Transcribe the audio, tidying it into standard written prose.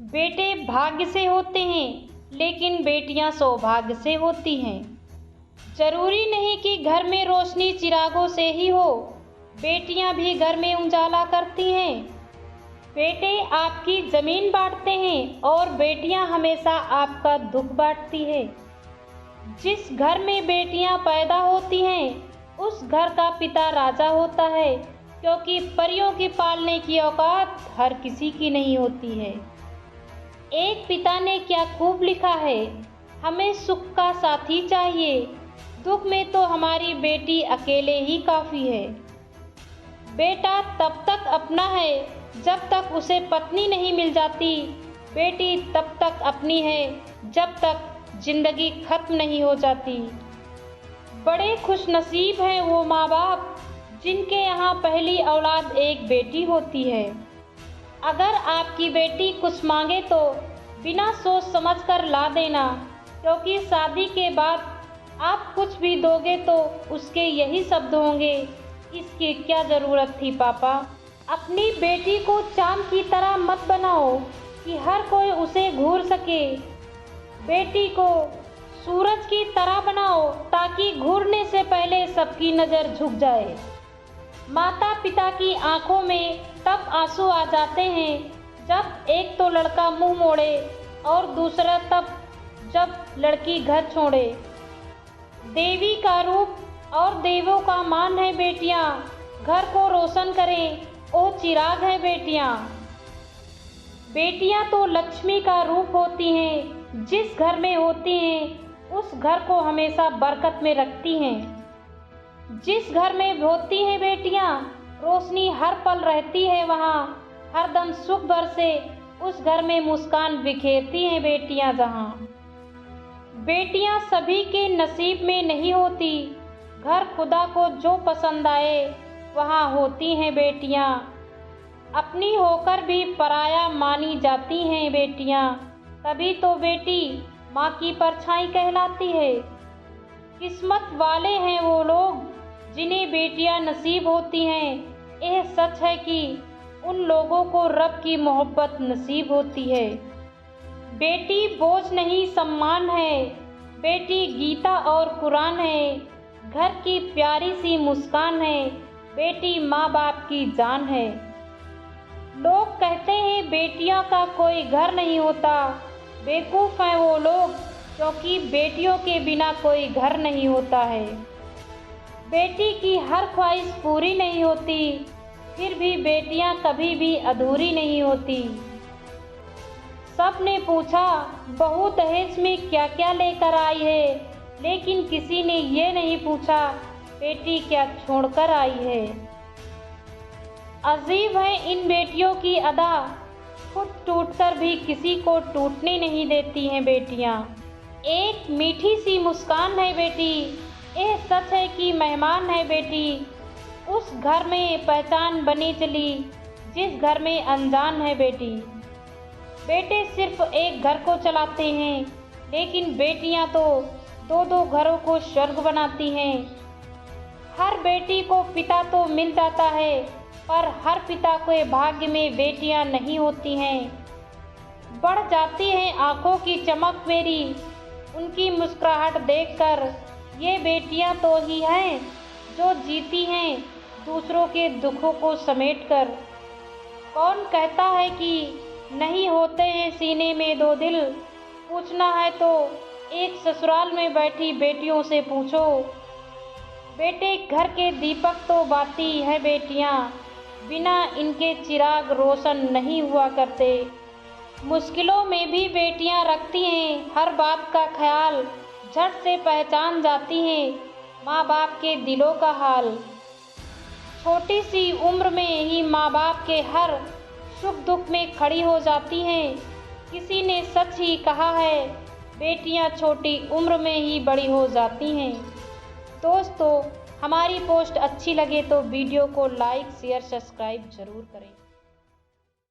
बेटे भाग्य से होते हैं, लेकिन बेटियां सौभाग्य से होती हैं। जरूरी नहीं कि घर में रोशनी चिरागों से ही हो, बेटियां भी घर में उजाला करती हैं। बेटे आपकी जमीन बांटते हैं और बेटियां हमेशा आपका दुख बांटती है। जिस घर में बेटियां पैदा होती हैं, उस घर का पिता राजा होता है, क्योंकि परियों की पालने की औकात हर किसी की नहीं होती है। एक पिता ने क्या खूब लिखा है, हमें सुख का साथी चाहिए, दुख में तो हमारी बेटी अकेले ही काफ़ी है। बेटा तब तक अपना है जब तक उसे पत्नी नहीं मिल जाती, बेटी तब तक अपनी है जब तक जिंदगी खत्म नहीं हो जाती। बड़े खुशनसीब हैं वो माँ बाप जिनके यहाँ पहली औलाद एक बेटी होती है। अगर आपकी बेटी कुछ मांगे तो बिना सोच समझ कर ला देना, क्योंकि शादी के बाद आप कुछ भी दोगे तो उसके यही शब्द होंगे, इसकी क्या ज़रूरत थी पापा। अपनी बेटी को चांद की तरह मत बनाओ कि हर कोई उसे घूर सके। बेटी को सूरज की तरह बनाओ ताकि घूरने से पहले सबकी नज़र झुक जाए। माता पिता की आंखों में तब आंसू आ जाते हैं जब एक तो लड़का मुंह मोड़े और दूसरा तब जब लड़की घर छोड़े। देवी का रूप और देवों का मान है बेटियां, घर को रोशन करें ओ चिराग है बेटियां। बेटियां तो लक्ष्मी का रूप होती हैं, जिस घर में होती हैं उस घर को हमेशा बरकत में रखती हैं। जिस घर में होती हैं बेटियां, रोशनी हर पल रहती है वहाँ, हरदम सुख बरसे उस घर में मुस्कान बिखेरती हैं बेटियां जहाँ। बेटियां सभी के नसीब में नहीं होती, घर खुदा को जो पसंद आए वहाँ होती हैं बेटियां। अपनी होकर भी पराया मानी जाती हैं बेटियां, तभी तो बेटी माँ की परछाई कहलाती है। किस्मत वाले हैं वो लोग जिन्हें बेटियां नसीब होती हैं। यह सच है कि उन लोगों को रब की मोहब्बत नसीब होती है। बेटी बोझ नहीं सम्मान है, बेटी गीता और कुरान है, घर की प्यारी सी मुस्कान है, बेटी माँ बाप की जान है। लोग कहते हैं बेटियों का कोई घर नहीं होता, बेवकूफ़ हैं वो लोग, क्योंकि बेटियों के बिना कोई घर नहीं होता है। बेटी की हर ख्वाहिश पूरी नहीं होती, फिर भी बेटियां कभी भी अधूरी नहीं होती। सब ने पूछा बहू दहेज में क्या क्या लेकर आई है, लेकिन किसी ने ये नहीं पूछा बेटी क्या छोड़कर आई है। अजीब है इन बेटियों की अदा, खुद टूटकर भी किसी को टूटने नहीं देती हैं बेटियां। एक मीठी सी मुस्कान है बेटी, यह सच है कि मेहमान है बेटी, उस घर में पहचान बनी चली जिस घर में अनजान है बेटी। बेटे सिर्फ एक घर को चलाते हैं, लेकिन बेटियां तो दो दो घरों को स्वर्ग बनाती हैं। हर बेटी को पिता तो मिल जाता है, पर हर पिता के भाग्य में बेटियां नहीं होती हैं। बढ़ जाती हैं आंखों की चमक मेरी, उनकी मुस्कुराहट देखकर, ये बेटियां तो ही हैं जो जीती हैं दूसरों के दुखों को समेटकर। कौन कहता है कि नहीं होते हैं सीने में दो दिल, पूछना है तो एक ससुराल में बैठी बेटियों से पूछो। बेटे घर के दीपक तो बाती है बेटियां, बिना इनके चिराग रोशन नहीं हुआ करते। मुश्किलों में भी बेटियां रखती हैं हर बात का ख्याल, झट से पहचान जाती हैं माँ बाप के दिलों का हाल। छोटी सी उम्र में ही माँ बाप के हर सुख दुख में खड़ी हो जाती हैं। किसी ने सच ही कहा है, बेटियां छोटी उम्र में ही बड़ी हो जाती हैं। दोस्तों, हमारी पोस्ट अच्छी लगे तो वीडियो को लाइक शेयर सब्सक्राइब ज़रूर करें।